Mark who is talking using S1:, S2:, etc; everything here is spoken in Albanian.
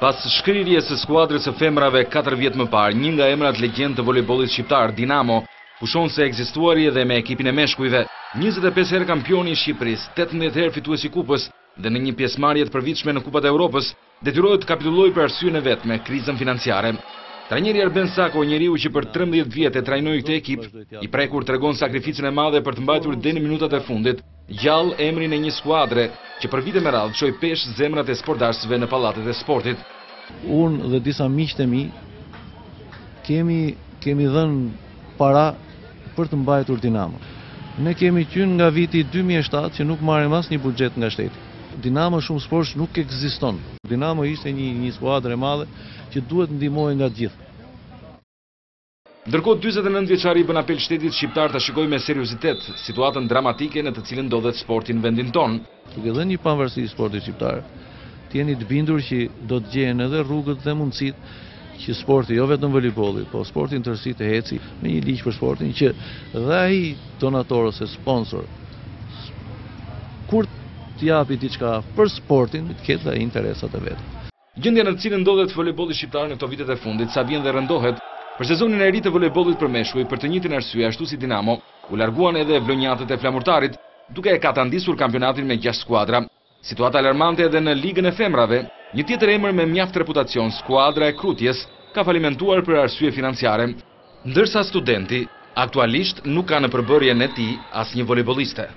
S1: Pas shkrirjes së skuadrës së femrave 4 vjet më parë, një nga emrat legjend të volejbollit shqiptar, Dinamo, pushon se ekzistuari edhe me ekipin e meshkujve, 25 herë kampioni i Shqipërisë, 18 herë fituesi i kupës dhe në një pjesëmarrje të përvitshme në Kupat e Evropës, detyrohet të kapitullojë për arsyeën e vet me krizën financiare. Trajneri Erben Sako, njeriu që për 13 vjet e trajnoi këtë ekip, i prekur tregon sakrificën e madhe për të mbajtur deri në minutat e fundit gjallë emrin e një skuadre që për vite me radhë çoi pesh zemrat e sportdarësve në pallatet e sportit.
S2: Unë dhe disa miqtë e mi kemi dhënë para për të mbajtur Dinamo. Ne kemi qenë nga viti 2007 që nuk marrim asnjë buxhet nga shteti. Dinamo Shumë Sports nuk ekziston. Dinamo ishte një skuadër e madhe që duhet ndihmohej nga të gjithë.
S1: Ndërkohë 49 vjeçari bën apel shtetit shqiptar ta shikojë me seriozitet situatën dramatike në të cilën ndodhet sporti në vendin tonë.
S2: Duke dhënë një pavarësi sportit shqiptar, të jeni të bindur që do të gjehen edhe rrugët dhe mundësitë që sporti, jo vetëm volejbolli, po sporti në tërësi të heci me një ligj për sportin që dhe ai donator ose sponsor kur të japi diçka për sportin, të ketë dhe interesat e vet.
S1: Gjendja në të cilën ndodhet volejbolli shqiptar në këto vitet e fundit sa vjen dhe rëndohet për sezonin e ri të volejbollit për meshkuj, për të njëjtin arsye ashtu si Dinamo, u larguan edhe vlonjatët e flamurtarit, duke e katandisur kampionatin me 6 skuadra. Situata alarmante edhe në ligën e femrave, një tjetër emër me mjaft reputacion, skuadra e Krutjes, ka falimentuar për arsye financiare, ndërsa Studenti aktualisht nuk ka në përbërjen e tij asnjë volejbolliste.